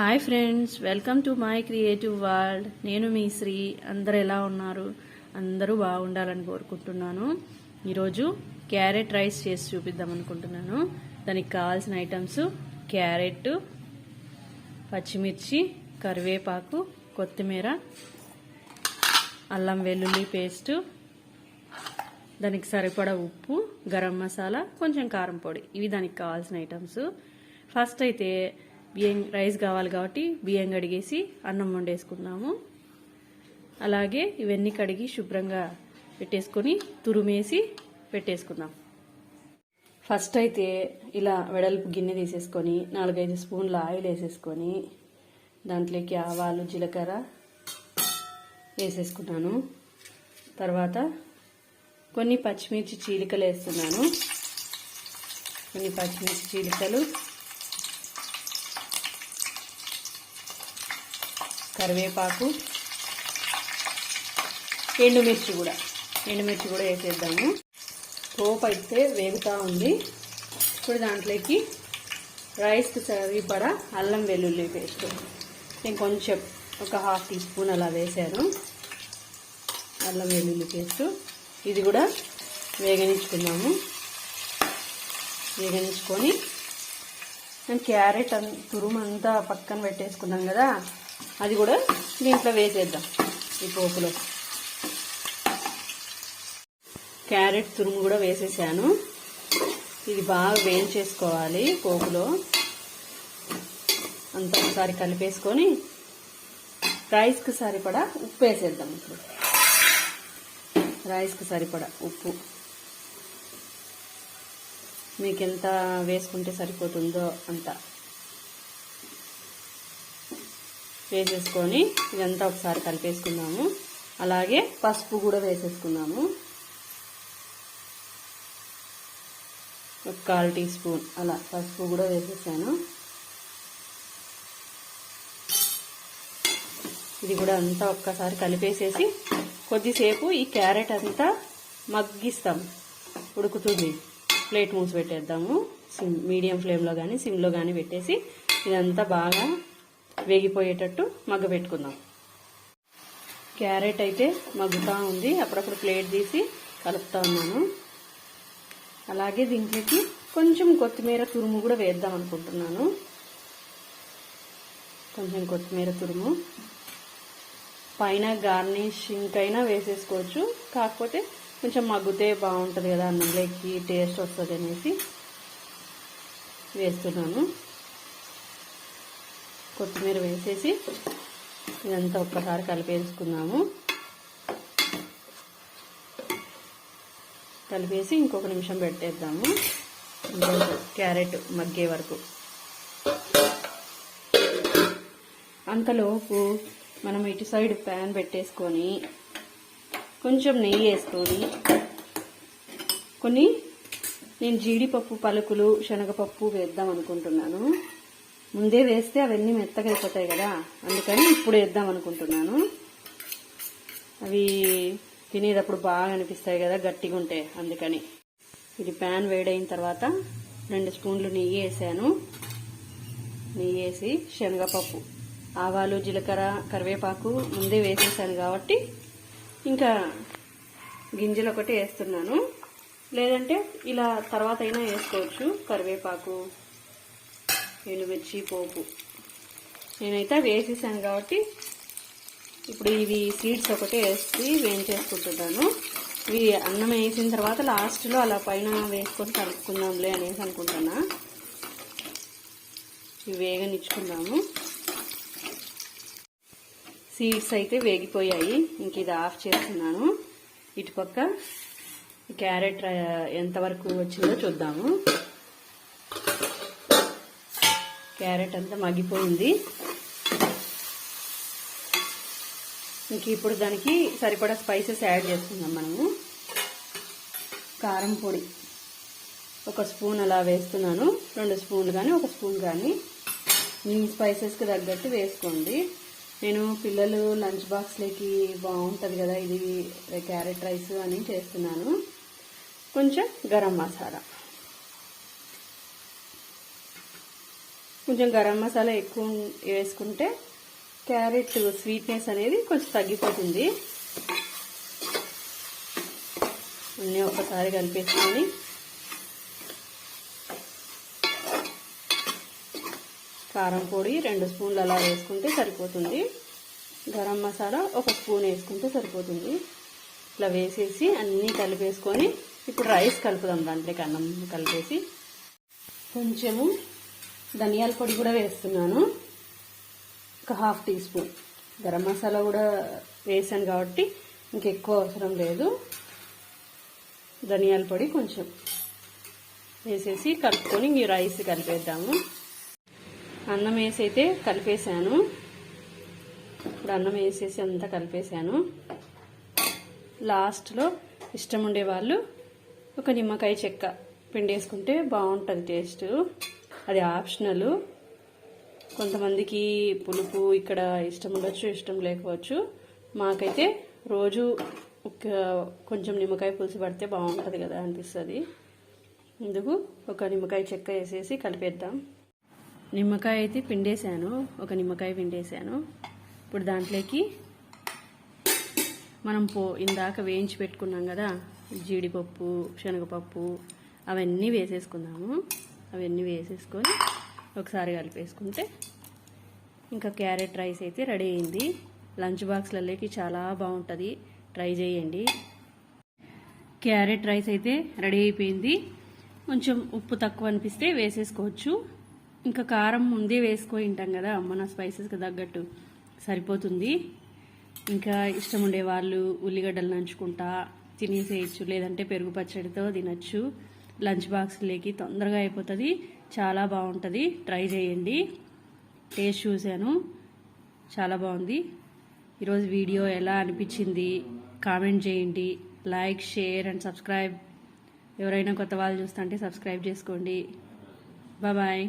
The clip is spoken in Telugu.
Hi friends, welcome to my creative world. నేను మీ శ్రీ. అందరు ఎలా ఉన్నారు? అందరూ బాగుండాలని కోరుకుంటున్నాను. ఈరోజు క్యారెట్ రైస్ చేసి చూపిద్దాం అనుకుంటున్నాను. దానికి కావాల్సిన ఐటమ్స్ క్యారెట్, పచ్చిమిర్చి, కరివేపాకు, కొత్తిమీర, అల్లం వెల్లుల్లి పేస్టు, దానికి సరిపడా ఉప్పు, గరం మసాలా, కొంచెం కారం పొడి. ఇవి దానికి కావాల్సిన ఐటమ్స్. ఫస్ట్ అయితే బియ్యం రైస్ కావాలి కాబట్టి బియ్యం కడిగేసి అన్నం వండేసుకుందాము. అలాగే ఇవన్నీ కడిగి శుభ్రంగా పెట్టేసుకొని తురుమేసి పెట్టేసుకుందాం. ఫస్ట్ అయితే ఇలా వెడల్పు గిన్నె తీసేసుకొని 4-5 స్పూన్ల ఆయిల్ వేసేసుకొని దాంట్లోకి ఆవాలు, జీలకర్ర వేసేసుకున్నాను. తర్వాత కొన్ని పచ్చిమిర్చి చీలికలు వేస్తున్నాను. కొన్ని పచ్చిమిర్చి చీలికలు, కరివేపాకు, ఎండుమిర్చి కూడా వేసేద్దాము. పోపు అయితే వేగుతూ ఉంది. ఇప్పుడు దాంట్లోకి రైస్కి సరిపడా అల్లం వెల్లుల్లి పేస్ట్ నేను కొంచెం ఒక 1/2 టీ స్పూన్ అలా వేసాను. అల్లం వెల్లుల్లి పేస్ట్ ఇది కూడా వేగనించుకుందాము. వేగనించుకొని క్యారెట్ తురుమంతా పక్కన పెట్టేసుకున్నాం కదా, అది కూడా దీంట్లో వేసేద్దాం. ఈ పోపులో క్యారెట్ తురుము కూడా వేసేసాను. ఇది బాగా వేయించేసుకోవాలి. పోపులో అంతా ఒకసారి కలిపేసుకొని రైస్కి సరిపడా ఉప్పు వేసేద్దాం. ఇప్పుడు రైస్కి సరిపడా ఉప్పు మీకు ఎంత వేసుకుంటే సరిపోతుందో అంత వేసేసుకొని ఇదంతా ఒకసారి కలిపేసుకుందాము. అలాగే పసుపు కూడా వేసేసుకుందాము. ఒక 1/4 టీ స్పూన్ అలా పసుపు కూడా వేసేసాను. ఇది కూడా అంతా ఒక్కసారి కలిపేసేసి కొద్దిసేపు ఈ క్యారెట్ అంతా మగ్గిస్తాం. ఉడుకుతుంది. ప్లేట్ మూసి పెట్టేద్దాము. మీడియం ఫ్లేమ్లో కానీ సిమ్లో కానీ పెట్టేసి ఇదంతా బాగా వేగిపోయేటట్టు మగ్గ పెట్టుకుందాం. క్యారెట్ అయితే మగ్గుతూ ఉంది. అప్పుడప్పుడు ప్లేట్ తీసి కలుపుతూ ఉన్నాను. అలాగే దీంట్లోకి కొంచెం కొత్తిమీర తురుము కూడా వేద్దాం అనుకుంటున్నాను. కొంచెం కొత్తిమీర తురుము పైన గార్నిషింగ్ అయినా వేసేసుకోవచ్చు. కాకపోతే కొంచెం మగ్గితే బాగుంటుంది కదా, అన్నంలోకి టేస్ట్ వస్తుంది అనేసి వేస్తున్నాను. కొత్తిమీర వేసేసి ఇదంతా ఒక్కసారి కలిపేసుకుందాము. కలిపేసి ఇంకొక నిమిషం పెట్టేద్దాము. క్యారెట్ మగ్గే వరకు. అంతలోపు మనం ఇటు సైడ్ ప్యాన్ పెట్టేసుకొని కొంచెం నెయ్యి వేసుకొని నేను జీడిపప్పు పలుకులు, శనగపప్పు వేద్దాం అనుకుంటున్నాను. ముందే వేస్తే అవన్నీ మెత్తగా అయిపోతాయి కదా, అందుకని ఇప్పుడు వేద్దాం అనుకుంటున్నాను. అవి తినేటప్పుడు బాగా అనిపిస్తాయి కదా గట్టిగా ఉంటే, అందుకని. ఇది ప్యాన్ వేడైన తర్వాత 2 స్పూన్లు నెయ్యి వేసాను. నెయ్యి వేసి శనగపప్పు, ఆవాలు, జీలకర్ర, కరివేపాకు ముందే వేసేసాను కాబట్టి ఇంకా గింజలు ఒకటి వేస్తున్నాను. లేదంటే ఇలా తర్వాత అయినా వేసుకోవచ్చు. కరివేపాకు, ఎండుమిర్చి, పోపు నేనైతే వేసేసాను కాబట్టి ఇప్పుడు ఇవి సీడ్స్ ఒకటే వేసి వేయించేసుకుంటున్నాను. ఇవి అన్నం వేసిన తర్వాత లాస్ట్లో అలా పైన వేసుకొని కలుపుకుందాంలే అనేసి అనుకుంటున్నా. ఇవి వేగనిచ్చుకుందాము. సీడ్స్ అయితే వేగిపోయాయి. ఇంక ఇది ఆఫ్ చేస్తున్నాను. ఇటుపక్క క్యారెట్ ఎంతవరకు వచ్చిందో చూద్దాము. క్యారెట్ అంతా మగ్గిపోయింది. ఇంక ఇప్పుడు దానికి సరిపడా స్పైసెస్ యాడ్ చేసుకుందాం మనము. కారం పొడి 1 స్పూన్ అలా వేస్తున్నాను. 2 స్పూన్లు కానీ 1 స్పూన్ కానీ మీ స్పైసెస్కి తగ్గట్టు వేసుకోండి. నేను పిల్లలు లంచ్ బాక్స్లోకి బాగుంటుంది కదా ఇది క్యారెట్ రైస్ అని చేస్తున్నాను. కొంచెం గరం మసాలా కొంచెం గరం మసాలా ఎక్కువ వేసుకుంటే క్యారెట్ స్వీట్నెస్ అనేది కొంచెం తగ్గిపోతుంది. అన్నీ ఒకసారి కలిపేసుకొని కారం పొడి 2 స్పూన్లు అలా వేసుకుంటే సరిపోతుంది. గరం మసాలా 1 స్పూన్ వేసుకుంటే సరిపోతుంది. ఇట్లా వేసేసి అన్నీ కలిపేసుకొని ఇప్పుడు రైస్ కలుపుదాం. దాంట్లోకి అన్నం కలిపేసి కొంచెము ధనియాల పొడి కూడా వేస్తున్నాను, ఒక 1/2 టీ స్పూన్. గరం మసాలా కూడా వేసాను కాబట్టి ఇంకెక్కువ అవసరం లేదు. ధనియాల పొడి కొంచెం వేసేసి కలుపుకొని ఈ రైస్ కలిపేద్దాము. అన్నం వేసి అయితే కలిపేసాను. ఇప్పుడు అన్నం వేసేసి అంతా కలిపేసాను. లాస్ట్లో ఇష్టం ఉండే వాళ్ళు ఒక నిమ్మకాయ చెక్క పిండేసుకుంటే బాగుంటుంది టేస్ట్. అది ఆప్షనల్. కొంతమందికి పులుపు ఇక్కడ ఇష్టం ఉండొచ్చు, ఇష్టం లేకపోవచ్చు. మాకైతే రోజు కొంచెం నిమ్మకాయ పులుసు పడితే బాగుంటుంది కదా అనిపిస్తుంది. ఇందుకు ఒక నిమ్మకాయ చెక్క వేసేసి కలిపేద్దాం. నిమ్మకాయ అయితే పిండేశాను, ఒక నిమ్మకాయ పిండేశాను. ఇప్పుడు దాంట్లోకి మనం ఇందాక వేయించి పెట్టుకున్నాం కదా జీడిపప్పు, శనగపప్పు, అవన్నీ వేసేసుకుందాము. అవన్నీ వేసేసుకొని ఒకసారి కలిపేసుకుంటే ఇంకా క్యారెట్ రైస్ అయితే రెడీ అయింది. లంచ్ బాక్స్లలోకి చాలా బాగుంటుంది, ట్రై చేయండి. క్యారెట్ రైస్ అయితే రెడీ అయిపోయింది. కొంచెం ఉప్పు తక్కువ అనిపిస్తే వేసేసుకోవచ్చు. ఇంకా కారం ముందే వేసుకొని ఉంటాం కదా, మన స్పైసెస్కి తగ్గట్టు సరిపోతుంది. ఇంకా ఇష్టం ఉండే వాళ్ళు ఉల్లిగడ్డలు నంచుకుంటా తినేసేయచ్చు, లేదంటే పెరుగు పచ్చడితో తినచ్చు. లంచ్ బాక్స్లోకి తొందరగా అయిపోతుంది, చాలా బాగుంటుంది. ట్రై చేయండి. టేస్ట్ చూశాను, చాలా బాగుంది. ఈరోజు వీడియో ఎలా అనిపించింది కామెంట్ చేయండి. Like, share and subscribe. ఎవరైనా కొత్త వాళ్ళు చూస్తుంటే సబ్స్క్రైబ్ చేసుకోండి. బాయ్.